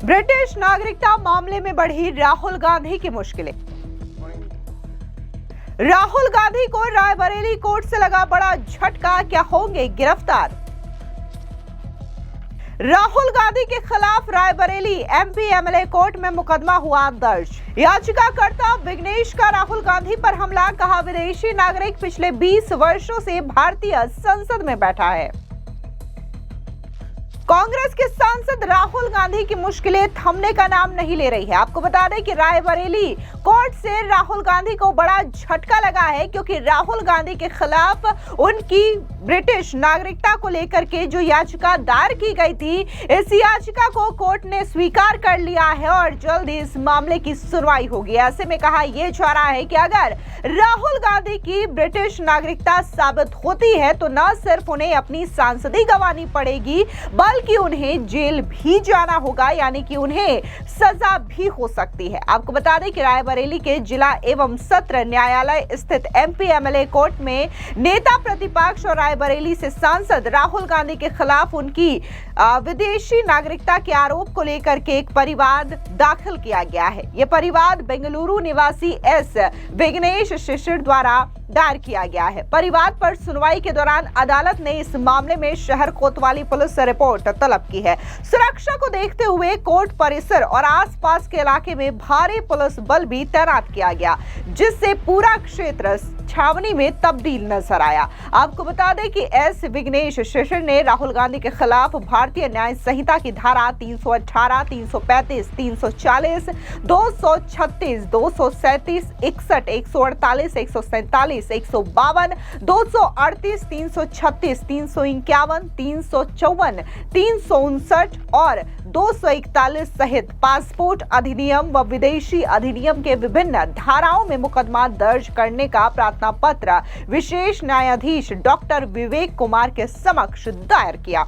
British नागरिकता मामले में बढ़ी राहुल गांधी की मुश्किलें। राहुल गांधी को रायबरेली कोर्ट से लगा बड़ा झटका, क्या होंगे गिरफ्तार? राहुल गांधी के खिलाफ रायबरेली एमपी एमएलए कोर्ट में मुकदमा हुआ दर्ज। याचिकाकर्ता विघ्नेश का राहुल गांधी पर हमला, कहा विदेशी नागरिक पिछले 20 वर्षों से भारतीय संसद में बैठा है। कांग्रेस के सांसद राहुल गांधी की मुश्किलें थमने का नाम नहीं ले रही है। आपको बता दें कि रायबरेली कोर्ट से राहुल गांधी को बड़ा झटका लगा है, क्योंकि राहुल गांधी के खिलाफ उनकी ब्रिटिश नागरिकता को लेकर के जो याचिका दायर की गई थी, इस याचिका को कोर्ट ने स्वीकार कर लिया है और जल्द ही इस मामले की सुनवाई होगी। ऐसे में कहा यह जा रहा है कि अगर राहुल गांधी की ब्रिटिश नागरिकता साबित होती है तो न सिर्फ उन्हें अपनी सांसदी गंवानी पड़ेगी, बल्कि उन्हें जेल भी जाना होगा, यानी कि उन्हें सजा भी हो सकती है। आपको बता दें कि रायबरेली के जिला एवं सत्र न्यायालय स्थित एमपी एमएलए कोर्ट में नेता प्रतिपक्ष और रायबरेली से सांसद राहुल गांधी के खिलाफ उनकी विदेशी नागरिकता के आरोप को लेकर के एक परिवाद दाखिल किया गया है। यह परिवाद बेंगलुरु निवासी एस विघ्नेश शिशिर द्वारा दायर किया गया है। परिवाद पर सुनवाई के दौरान अदालत ने इस मामले में शहर कोतवाली पुलिस से रिपोर्ट तलब की है। सुरक्षा को देखते हुए कोर्ट परिसर और आसपास के इलाके में भारी पुलिस बल भी तैनात किया गया, जिससे पूरा क्षेत्र छावनी में तब्दील नजर आया। आपको बता दें कि एस विघ्नेश शिशिर ने राहुल गांधी के खिलाफ भारतीय न्याय संहिता की धारा 318, 335, 340, 236, 237, 61, 148, 147, 152, 238, 336, 351, 354, 359 और 241 सहित पासपोर्ट अधिनियम व विदेशी अधिनियम के विभिन्न धाराओं में मुकदमा दर्ज करने का प्रार्थना पत्र विशेष न्यायाधीश डॉक्टर विवेक कुमार के समक्ष दायर किया।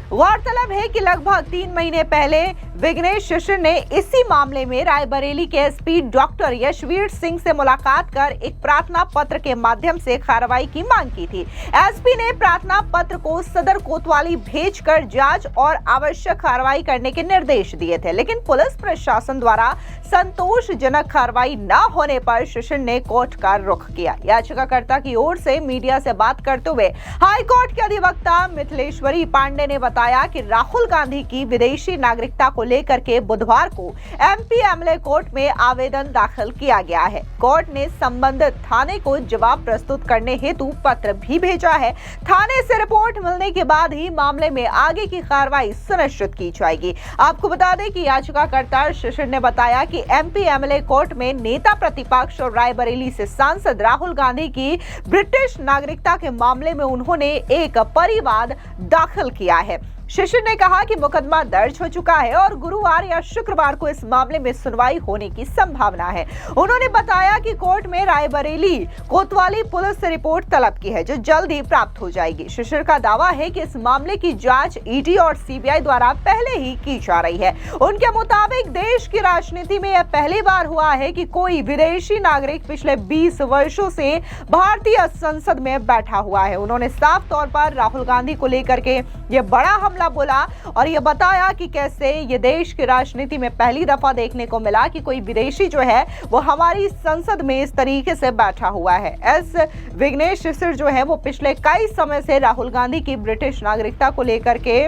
गौरतलब है कि लगभग 3 महीने पहले विघ्नेश शिशिर ने इसी मामले में रायबरेली के एसपी डॉक्टर यशवीर सिंह से मुलाकात कर एक प्रार्थना पत्र के माध्यम से कार्रवाई की मांग की थी। एसपी ने प्रार्थना पत्र को सदर कोतवाली भेजकर जांच और आवश्यक कार्रवाई करने के निर्देश दिए थे, लेकिन पुलिस प्रशासन द्वारा संतोषजनक कार्रवाई न होने पर शिशिर ने कोर्ट का रुख किया। याचिकाकर्ता की ओर से मीडिया से बात करते हुए हाईकोर्ट के अधिवक्ता मिथिलेश्वरी पांडे ने बताया कि राहुल गांधी की विदेशी नागरिकता को लेकर के बुधवार को एमपी एमएलए कोर्ट में आवेदन दाखिल किया गया है। कोर्ट ने संबंधित थाने को जवाब प्रस्तुत करने हेतु पत्र भी भेजा है। थाने से रिपोर्ट मिलने के बाद ही मामले में आगे की कार्रवाई सुनिश्चित की जाएगी। आपको बता दें कि याचिकाकर्ता शिशिर ने बताया कि एमपी एमएलए कोर्ट में नेता प्रतिपक्ष और रायबरेली से सांसद राहुल गांधी की ब्रिटिश नागरिकता के मामले में उन्होंने एक परिवाद दाखिल किया है। शिशिर ने कहा कि मुकदमा दर्ज हो चुका है और गुरुवार या शुक्रवार को इस मामले में सुनवाई होने की संभावना है। उन्होंने बताया कि कोर्ट में रायबरेली कोतवाली पुलिस से रिपोर्ट तलब की है, जो जल्द ही प्राप्त हो जाएगी। शिशिर का दावा है कि इस मामले की जांच ईडी और सीबीआई द्वारा पहले ही की जा रही है। उनके मुताबिक देश की राजनीति में यह पहली बार हुआ है कि कोई विदेशी नागरिक पिछले 20 वर्षों से भारतीय संसद में बैठा हुआ है। उन्होंने साफ तौर पर राहुल गांधी को लेकर के यह बड़ा हमला बोला और यह बताया कि कैसे ये देश की राजनीति में पहली दफा देखने को मिला कि कोई विदेशी जो है वो हमारी संसद में इस तरीके से बैठा हुआ है। एस विघ्नेश शिशिर जो है वो पिछले कई समय से राहुल गांधी की ब्रिटिश नागरिकता को लेकर के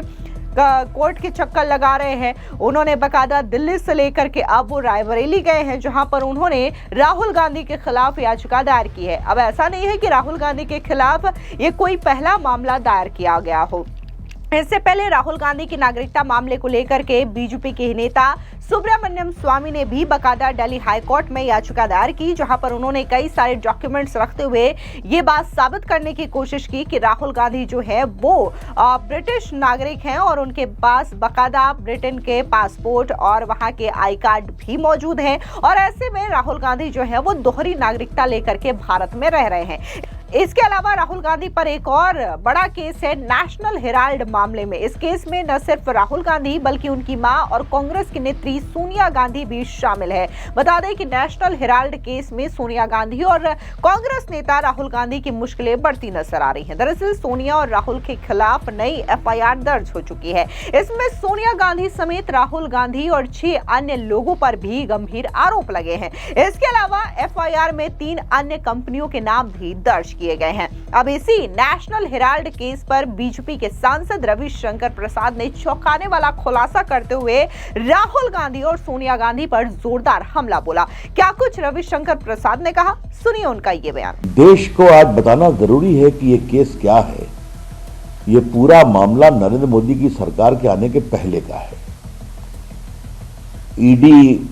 कोर्ट के चक्कर लगा रहे हैं। उन्होंने बकायदा दिल्ली से लेकर के अब वो रायबरेली गए हैं, जहां पर उन्होंने राहुल गांधी के खिलाफ याचिका दायर की है। अब ऐसा नहीं है कि राहुल गांधी के खिलाफ ये कोई पहला मामला दायर किया गया हो। इससे पहले राहुल गांधी की नागरिकता मामले को लेकर के बीजेपी के नेता सुब्रमण्यम स्वामी ने भी बकायदा दिल्ली हाईकोर्ट में याचिका दायर की, जहां पर उन्होंने कई सारे डॉक्यूमेंट्स रखते हुए ये बात साबित करने की कोशिश की कि राहुल गांधी जो है वो ब्रिटिश नागरिक हैं और उनके पास बकायदा ब्रिटेन के पासपोर्ट और वहां के आई कार्ड भी मौजूद हैं और ऐसे में राहुल गांधी जो है वो दोहरी नागरिकता लेकर के भारत में रह रहे हैं। इसके अलावा राहुल गांधी पर एक और बड़ा केस है नेशनल हेराल्ड मामले में। इस केस में न सिर्फ राहुल गांधी बल्कि उनकी मां और कांग्रेस की नेत्री सोनिया गांधी भी शामिल है। बता दें कि नेशनल हेराल्ड केस में सोनिया गांधी और कांग्रेस नेता राहुल गांधी की मुश्किलें बढ़ती नजर आ रही हैं। दरअसल सोनिया और राहुल के खिलाफ नई एफआईआर दर्ज हो चुकी है। इसमें सोनिया गांधी समेत राहुल गांधी और 6 अन्य लोगों पर भी गंभीर आरोप लगे हैं। इसके अलावा एफआईआर में 3 अन्य कंपनियों के नाम भी दर्ज किए गए हैं। अब इसी नेशनल हेराल्ड केस पर बीजेपी के सांसद रविशंकर प्रसाद ने चौंकाने वाला खुलासा करते हुए राहुल गांधी और सोनिया गांधी पर जोरदार हमला बोला। क्या कुछ रविशंकर प्रसाद ने कहा, सुनिए उनका ये बयान। देश को आज बताना जरूरी है कि ये केस क्या है। ये पूरा मामला नरेंद्र मोदी की सरकार के आने के पहले का है। ईडी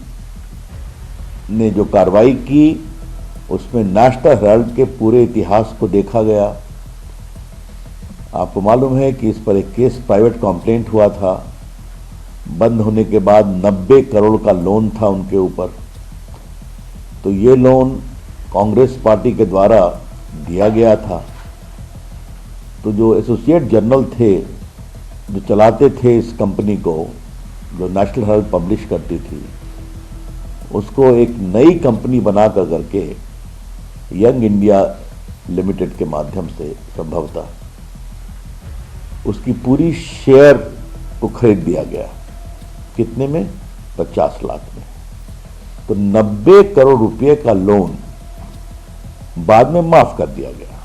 ने जो कार्रवाई की उसमें नेशनल हेराल्ड के पूरे इतिहास को देखा गया। आपको मालूम है कि इस पर एक केस प्राइवेट कंप्लेंट हुआ था। बंद होने के बाद 90 करोड़ का लोन था उनके ऊपर। तो ये लोन कांग्रेस पार्टी के द्वारा दिया गया था। तो जो एसोसिएट जर्नल थे, जो चलाते थे इस कंपनी को, जो नेशनल हेराल्ड पब्लिश करती थी, उसको एक नई कंपनी बना करके यंग इंडिया लिमिटेड के माध्यम से संभवतः उसकी पूरी शेयर को खरीद दिया गया। कितने में? 50 लाख में। तो 90 करोड़ रुपए का लोन बाद में माफ कर दिया गया।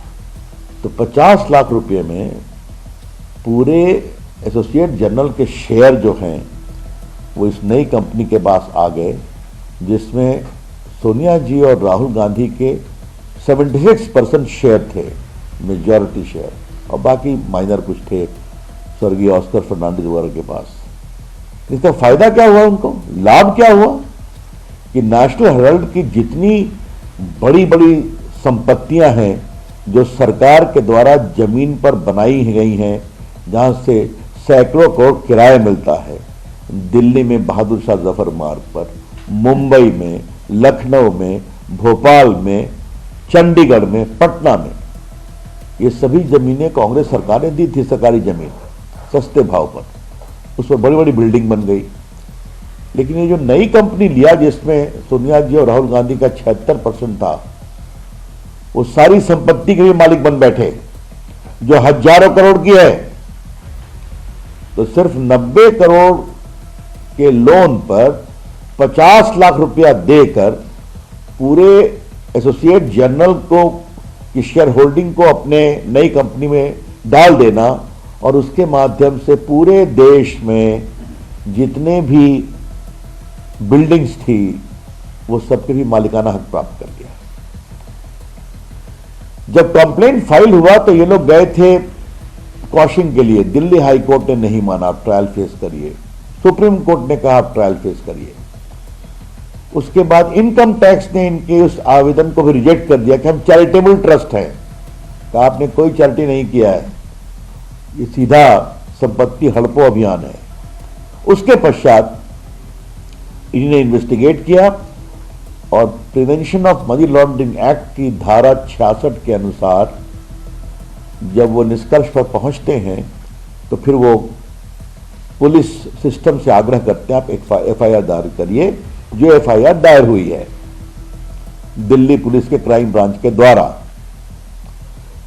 तो 50 लाख रुपए में पूरे एसोसिएट जर्नल के शेयर जो हैं वो इस नई कंपनी के पास आ गए, जिसमें सोनिया जी और राहुल गांधी के 76% शेयर थे, मेजॉरिटी शेयर, और बाकी माइनर कुछ थे स्वर्गीय ऑस्कर फर्नांडिस वगैरह के पास। इसका फायदा क्या हुआ उनको? लाभ क्या हुआ कि नेशनल हेराल्ड की जितनी बड़ी बड़ी संपत्तियां हैं जो सरकार के द्वारा जमीन पर बनाई गई हैं, जहां से सैकड़ों करोड़ किराया मिलता है, दिल्ली में बहादुर शाह जफर मार्ग पर, मुंबई में, लखनऊ में, भोपाल में, चंडीगढ़ में, पटना में, ये सभी जमीनें कांग्रेस सरकार ने दी थी, सरकारी जमीन सस्ते भाव पर। उस पर बड़ी बड़ी बिल्डिंग बन गई। लेकिन ये जो नई कंपनी लिया जिसमें सोनिया जी और राहुल गांधी का 76% था, वो सारी संपत्ति के भी मालिक बन बैठे, जो हजारों करोड़ की है। तो सिर्फ 90 करोड़ के लोन पर 50 लाख रुपया देकर पूरे एसोसिएट जर्नल को की शेयर होल्डिंग को अपने नई कंपनी में डाल देना और उसके माध्यम से पूरे देश में जितने भी बिल्डिंग्स थी वो सबके भी मालिकाना हक प्राप्त कर लिया। जब कंप्लेंट फाइल हुआ तो ये लोग गए थे कॉशिंग के लिए। दिल्ली हाई कोर्ट ने नहीं माना, आप ट्रायल फेस करिए। सुप्रीम कोर्ट ने कहा आप ट्रायल फेस करिए। उसके बाद इनकम टैक्स ने इनके उस आवेदन को भी रिजेक्ट कर दिया कि हम चैरिटेबल ट्रस्ट हैं। तो आपने कोई चैरिटी नहीं किया है, ये सीधा संपत्ति हड़पो अभियान है। उसके पश्चात इन्होंने इन्वेस्टिगेट किया और prevention of money laundering act की धारा 66 के अनुसार जब वो निष्कर्ष पर पहुंचते हैं तो फिर वो पुलिस सिस्टम से आग्रह करते हैं आप एफआईआर दायर करिए, जो एफआईआर दायर हुई है दिल्ली पुलिस के क्राइम ब्रांच के द्वारा।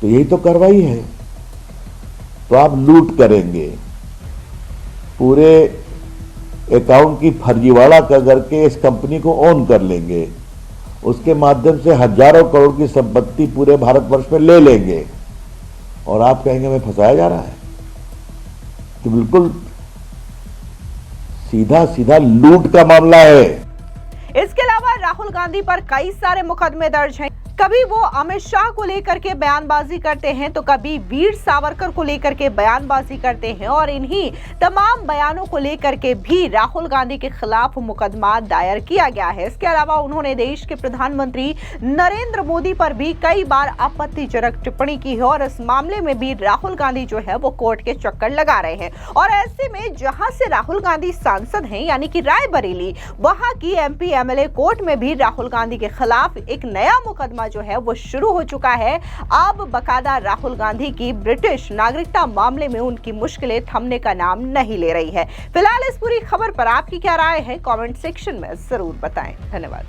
तो यही तो कार्रवाई है। तो आप लूट करेंगे, पूरे अकाउंट की फर्जीवाड़ा करके इस कंपनी को ओन कर लेंगे, उसके माध्यम से हजारों करोड़ की संपत्ति पूरे भारतवर्ष में ले लेंगे और आप कहेंगे हमें फंसाया जा रहा है। तो बिल्कुल सीधा सीधा लूट का मामला है। इसके अलावा राहुल गांधी पर कई सारे मुकदमे दर्ज हैं। कभी वो अमित शाह को लेकर के बयानबाजी करते हैं तो कभी वीर सावरकर को लेकर के बयानबाजी करते हैं और इन्हीं तमाम बयानों को लेकर के भी राहुल गांधी के खिलाफ मुकदमा दायर किया गया है। इसके अलावा उन्होंने देश के प्रधानमंत्री नरेंद्र मोदी पर भी कई बार आपत्तिजनक टिप्पणी की है और इस मामले में भी राहुल गांधी जो है वो कोर्ट के चक्कर लगा रहे हैं। और ऐसे में जहां से राहुल गांधी सांसद हैं यानी कि रायबरेली, वहां की एमपी एमएलए कोर्ट में भी राहुल गांधी के खिलाफ एक नया मुकदमा जो है वो शुरू हो चुका है। अब बकायदा राहुल गांधी की ब्रिटिश नागरिकता मामले में उनकी मुश्किलें थमने का नाम नहीं ले रही है। फिलहाल इस पूरी खबर पर आपकी क्या राय है, कमेंट सेक्शन में जरूर बताएं। धन्यवाद।